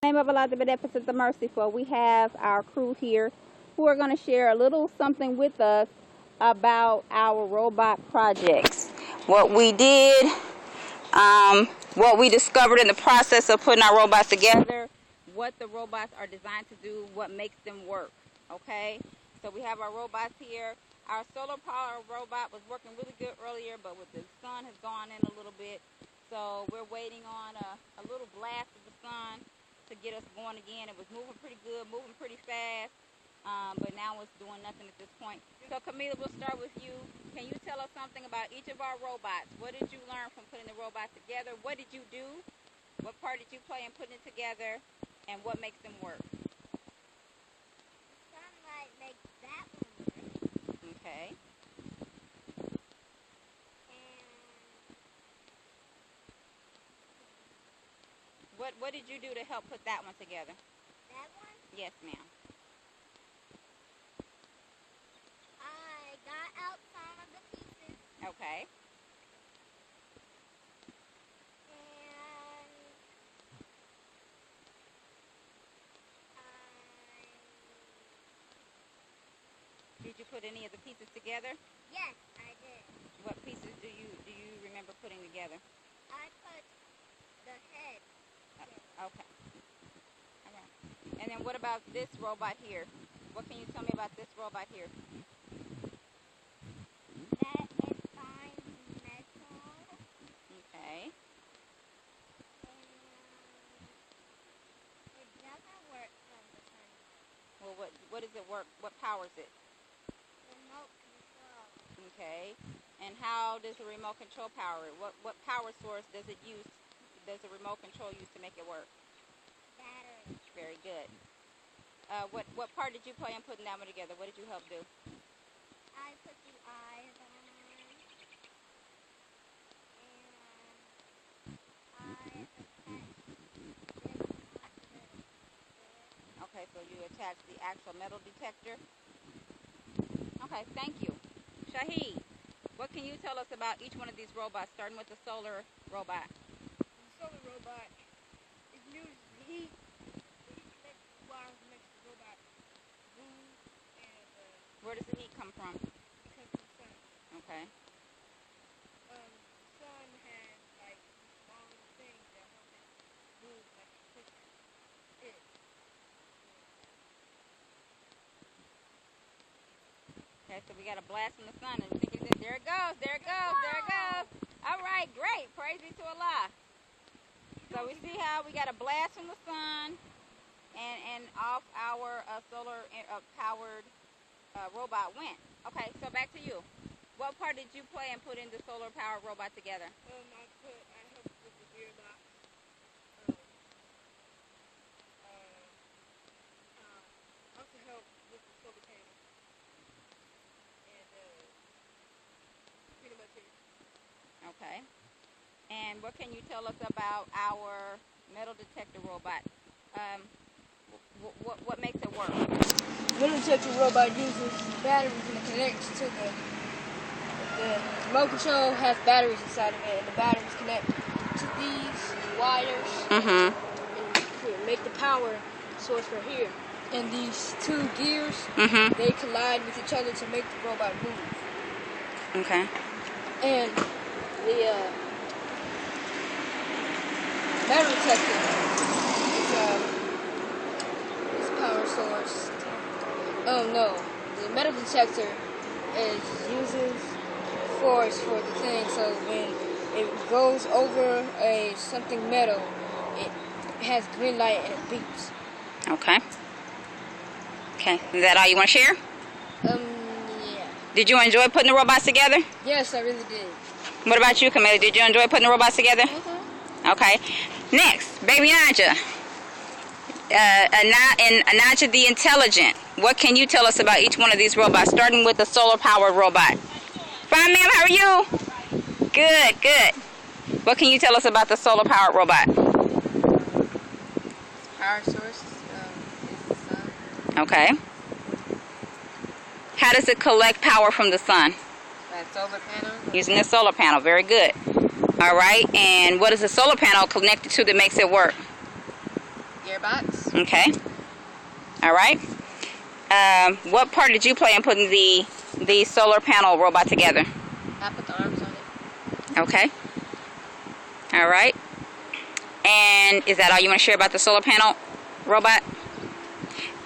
In the name of Allah, the Beneficent, the Merciful, we have our crew here who are going to share a little something with us about our robot projects. What we did, what we discovered in the process of putting our robots together, what the robots are designed to do, what makes them work, okay? So we have our robots here. Our solar power robot was working really good earlier, but with the sun has gone in a little bit. So we're waiting on a little blast of the sun to get us going again. It was moving pretty good, moving pretty fast, but now it's doing nothing at this point. So Camila, we'll start with you. Can you tell us something about each of our robots? What did you learn from putting the robot together? What did you do? What part did you play in putting it together? And what makes them work? Sunlight makes that one work. Okay. What did you do to help put that one together? That one? Yes, ma'am. I got out some of the pieces. Okay. And Did you put any of the pieces together? yes, I did. What pieces do you remember putting together? I put the head. Okay. All right. And then what about this robot here? What can you tell me about this robot here? That it finds metal. Okay. And it doesn't work from the sunlight. Well, what does it work? What powers it? Remote control. Okay. And how does the remote control power it? What power source does it use? Does the remote control use to make it work? Battery. Very good. What part did you play in putting that one together? What did you help do? I put the eyes on. And I attached this. Okay, so you attached the actual metal detector. Okay, thank you. Shahid, what can you tell us about each one of these robots, starting with the solar robot? The solar robot, it uses heat. The heat connects the wires that makes the robot move, and Where does the heat come from? it comes from the sun. Okay. The sun has like long things that help it move like a picture. It. Okay, so we got a blast from the sun, and we think there it goes, there it goes, there it goes. All right, great. Praise be to Allah. So we see how we got a blast from the sun, and off our solar powered robot went. Okay, so back to you. What part did you play in putting the solar powered robot together? I helped with the gearbox. Also helped with the solar panel. And pretty much it. Okay. And what can you tell us about our metal detector robot? What makes it work? Metal detector robot uses batteries and it connects to the remote control has batteries inside of it, and the batteries connect to these wires Mm-hmm. and make the power source for here. And these two gears, Mm-hmm. they collide with each other to make the robot move. Okay. And the metal detector is power source. Oh no, the metal detector uses force for the thing. So when it goes over something metal, it has green light and it beeps. Okay. Okay. Is that all you want to share? Yeah. Did you enjoy putting the robots together? Yes, I really did. What about you, Camilla? Did you enjoy putting the robots together? Mm-hmm. Okay. Next, baby Naja. Naja the Intelligent. What can you tell us about each one of these robots, starting with the solar-powered robot? Fine, ma'am. How are you? Good, good. What can you tell us about the solar-powered robot? Power source is the sun. Okay. How does it collect power from the sun? That solar panel. Using the solar panel. Very good. All right. And what is the solar panel connected to that makes it work? Gearbox. Okay. All right. What part did you play in putting the solar panel robot together? I put the arms on it. Okay. All right. And is that all you want to share about the solar panel robot?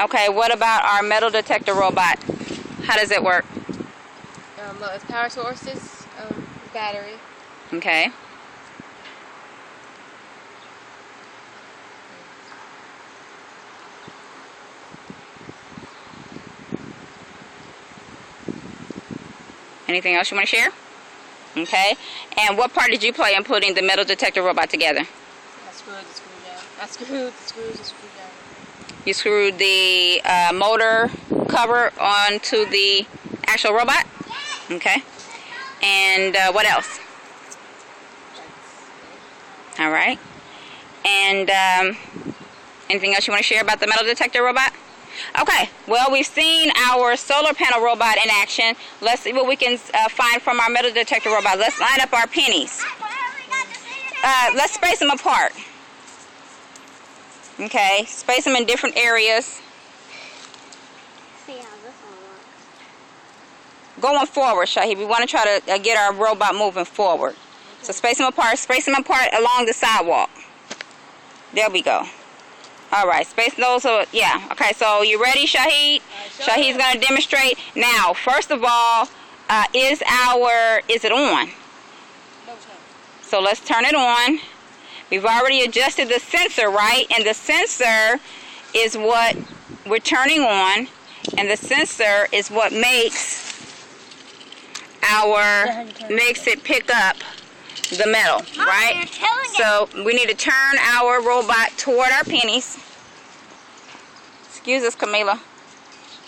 Okay. What about our metal detector robot? How does it work? Its power source is battery. Okay. Anything else you want to share? Okay. And what part did you play in putting the metal detector robot together? I screwed the screw down. I screwed the screws and screwed down. You screwed the motor cover onto the actual robot? Okay. And what else? All right. And anything else you want to share about the metal detector robot? Okay. Well, we've seen our solar panel robot in action. Let's see what we can find from our metal detector robot. Let's line up our pennies. Let's space them apart. Okay. Space them in different areas. See how this one works. Going forward, Shahi. We want to try to get our robot moving forward. So space them apart along the sidewalk. There we go. All right, space those. Yeah. Okay. So you ready, Shahid? Shahid's going to demonstrate now. First of all, is it on? No, it's not. So let's turn it on. We've already adjusted the sensor, right? And the sensor is what we're turning on, and the sensor is what makes it pick up the metal, right? You're killing it. So we need to turn our robot toward our pennies. Excuse us, Camila.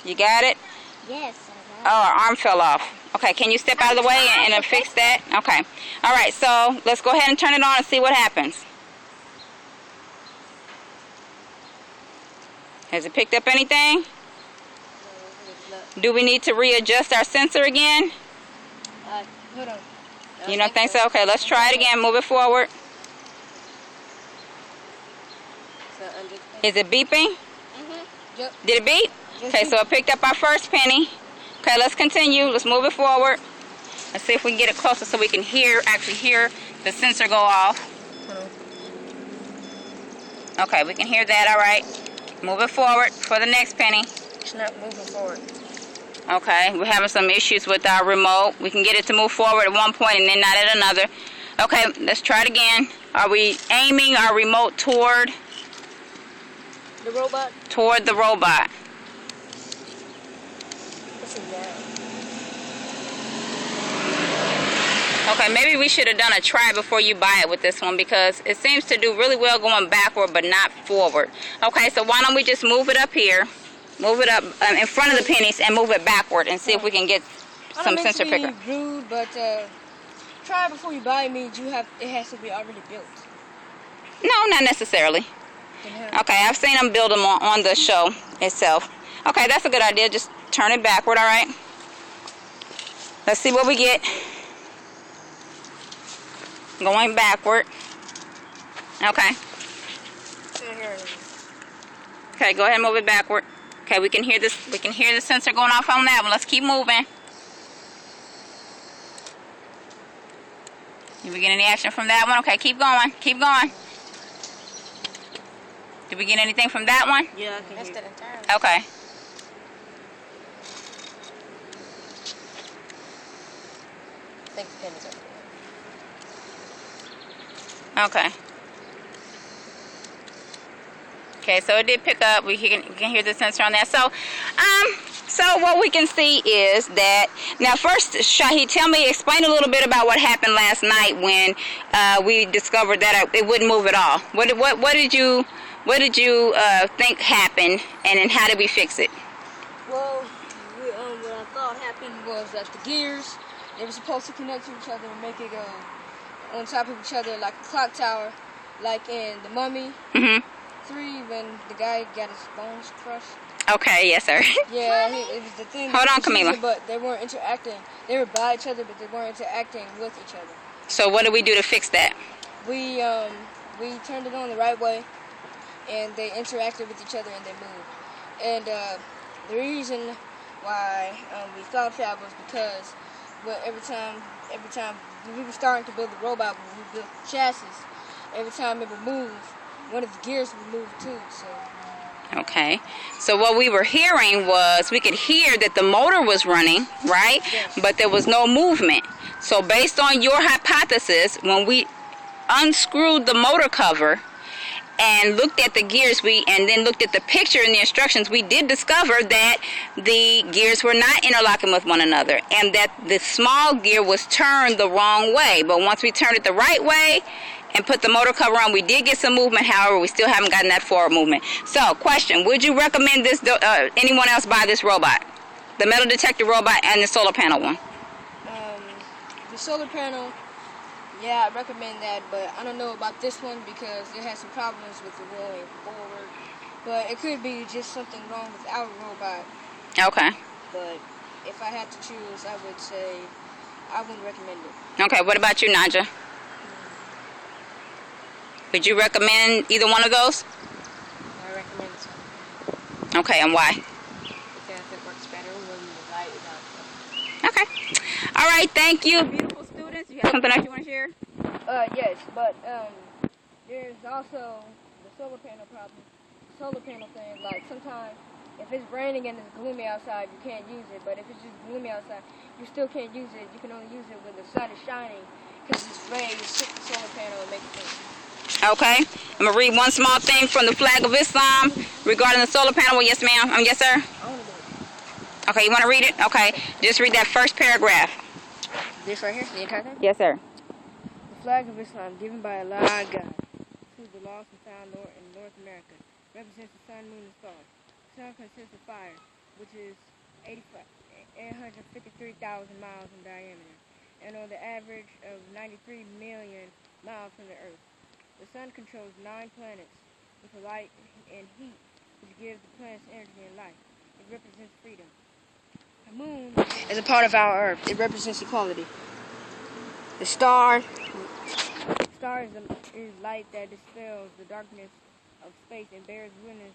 You got it? Yes. Oh, our arm fell off. Okay, can you step out of the way and fix that? Okay. All right, so let's go ahead and turn it on and see what happens. Has it picked up anything? Do we need to readjust our sensor again? Hold on. You don't think so? Okay, let's try it again. Move it forward. Is it beeping? Yep. Did it beep? Okay, so it picked up our first penny. Okay, let's continue. Let's move it forward. Let's see if we can get it closer so we can actually hear the sensor go off. Okay, we can hear that. All right. Move it forward for the next penny. It's not moving forward. Okay, we're having some issues with our remote. We can get it to move forward at one point and then not at another. Okay, let's try it again. Are we aiming our remote toward The robot? Toward the robot. Listen down. Okay, maybe we should have done a try before you buy it with this one because it seems to do really well going backward but not forward. Okay, so why don't we just move it up here, move it up in front of the pennies and move it backward and see if we can get some sensor picker. I don't mean to be rude, but try before you buy means it has to be already built. No, not necessarily. Okay, I've seen them build them on the show itself. Okay, that's a good idea. Just turn it backward, all right? Let's see what we get. Going backward. Okay. Okay, go ahead and move it backward. Okay, we can hear this. We can hear the sensor going off on that one. Let's keep moving. Did we get any action from that one? Okay, keep going. Keep going. Did we get anything from that one? Yeah, I can hear it. Okay. I think the pin is over. Okay. Okay, so it did pick up. We can hear the sensor on that. So what we can see is that now first, Shahi, explain a little bit about what happened last night when we discovered that it wouldn't move at all. What did you think happened, and then how did we fix it? Well, what I thought happened was that the gears, they were supposed to connect to each other and make it go on top of each other like a clock tower, like in The Mummy 3 when the guy got his bones crushed. Okay, yes, sir. Yeah, it was the thing. Hold on, Camila. Using, but they weren't interacting. They were by each other, but they weren't interacting with each other. So what did we do to fix that? We turned it on the right way. and they interacted with each other and they moved. And the reason why we thought that was because every time we were starting to build the robot, when we built the chassis, every time it would move, one of the gears would move too. So. Okay. So what we were hearing was we could hear that the motor was running, right? Yes. But there was no movement. So based on your hypothesis, when we unscrewed the motor cover and looked at the gears, and then looked at the picture and the instructions, we did discover that the gears were not interlocking with one another and that the small gear was turned the wrong way. But once we turned it the right way and put the motor cover on, we did get some movement. However, we still haven't gotten that forward movement. So, question, would you recommend this anyone else buy this robot? The metal detector robot and the solar panel one? The solar panel, yeah, I recommend that, but I don't know about this one because it has some problems with the going forward. But it could be just something wrong with our robot. Okay. But if I had to choose, I would say I wouldn't recommend it. Okay, what about you, Naja? Would you recommend either one of those? I recommend this one Okay, and why? because it works better when the light is out. Okay. All right, thank you, beautiful students. You have something else you want to share? Yes, but there's also the solar panel problem. Solar panel thing, like sometimes if it's raining and it's gloomy outside, you can't use it. But if it's just gloomy outside, you still can't use it. You can only use it when the sun is shining because its rays hit the solar panel and make it move. Okay. I'm going to read one small thing from the flag of Islam regarding the solar panel. Well, yes, ma'am. Yes, sir. I want to do it. Okay, you want to read it? Okay. Just read that first paragraph. This right here, the entire thing? Yes, sir. The flag of Islam, given by Allah God, to the lost and found in North America, represents the sun, moon, and stars. The sun consists of fire, which is 853,000 miles in diameter, and on the average of 93 million miles from the Earth. The sun controls 9 planets with the light and heat, which gives the planets energy and life. It represents freedom. The moon is a part of our Earth. It represents equality. The star is light that dispels the darkness of space and bears witness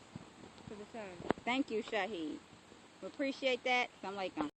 to the sun. Thank you, Shaheed. We appreciate that. Assalamu alaikum.